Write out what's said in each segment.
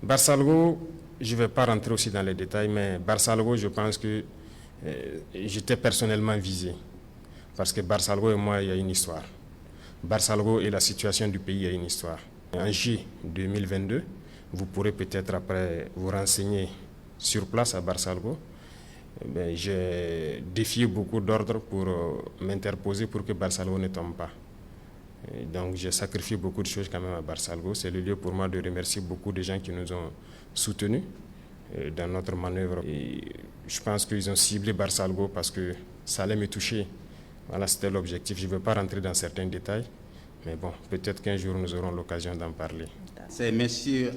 Barsalgo, je ne vais pas rentrer aussi dans les détails, mais Barsalgo, je pense que j'étais personnellement visé. Parce que Barsalgo et moi, il y a une histoire. Barsalgo et la situation du pays, il y a une histoire. En juillet 2022, vous pourrez peut-être après vous renseigner sur place à Barsalgo. J'ai défié beaucoup d'ordres pour m'interposer pour que Barsalgo ne tombe pas. Et donc j'ai sacrifié beaucoup de choses quand même à Barsalgo. C'est le lieu pour moi de remercier beaucoup de gens qui nous ont soutenus dans notre manœuvre. Et je pense qu'ils ont ciblé Barsalgo parce que ça allait me toucher. Voilà, c'était l'objectif. Je ne veux pas rentrer dans certains détails, mais bon, peut-être qu'un jour nous aurons l'occasion d'en parler. C'est M.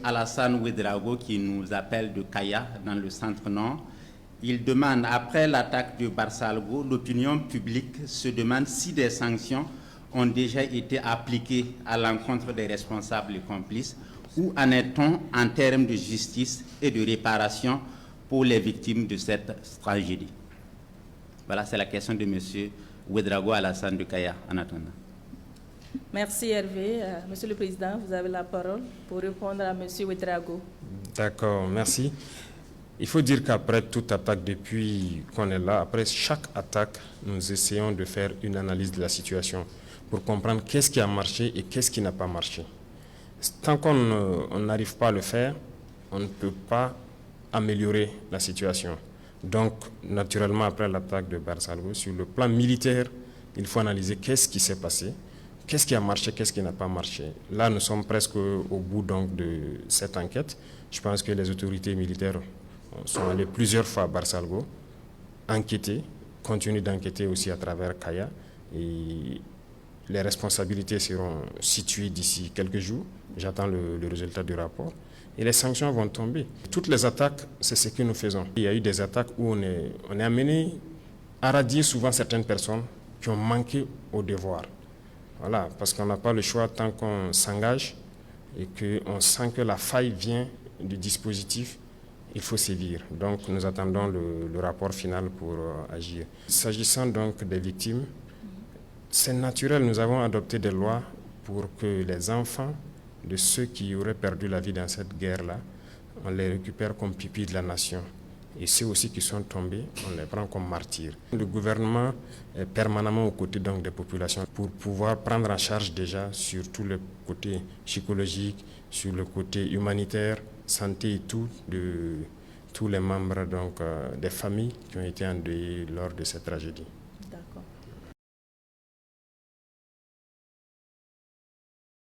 Alassane Ouedraogo qui nous appelle de Kaya, dans le centre-nord. Il demande, après l'attaque de Barsalgo, l'opinion publique se demande si des sanctions ont déjà été appliquées à l'encontre des responsables et complices. Où en est-on en termes de justice et de réparation pour les victimes de cette tragédie? Voilà, c'est la question de M. Ouedraogo Alassane de Kaya, en attendant. Merci Hervé. Monsieur le Président, vous avez la parole pour répondre à M. Ouedraogo. D'accord, merci. Il faut dire qu'après toute attaque, depuis qu'on est là, après chaque attaque, nous essayons de faire une analyse de la situation pour comprendre qu'est-ce qui a marché et qu'est-ce qui n'a pas marché. Tant qu'on n'arrive pas à le faire, on ne peut pas améliorer la situation. Donc, naturellement, après l'attaque de Barsalgo, sur le plan militaire, il faut analyser qu'est-ce qui s'est passé, qu'est-ce qui a marché, qu'est-ce qui n'a pas marché. Là, nous sommes presque au bout donc, de cette enquête. Je pense que les autorités militaires sont allées plusieurs fois à Barsalgo, enquêter, continuent d'enquêter aussi à travers Kaya. Et les responsabilités seront situées d'ici quelques jours. J'attends le résultat du rapport. Et les sanctions vont tomber. Toutes les attaques, c'est ce que nous faisons. Il y a eu des attaques où on est amené à radier souvent certaines personnes qui ont manqué au devoir. Voilà, parce qu'on n'a pas le choix tant qu'on s'engage et qu'on sent que la faille vient du dispositif, il faut sévir. Donc nous attendons le rapport final pour agir. S'agissant donc des victimes, c'est naturel, nous avons adopté des lois pour que les enfants de ceux qui auraient perdu la vie dans cette guerre-là, on les récupère comme pupilles de la nation. Et ceux aussi qui sont tombés, on les prend comme martyrs. Le gouvernement est permanemment aux côtés donc, des populations pour pouvoir prendre en charge déjà sur tout le côté psychologique, sur le côté humanitaire, santé et tout, de tous les membres donc, des familles qui ont été endeuillées lors de cette tragédie.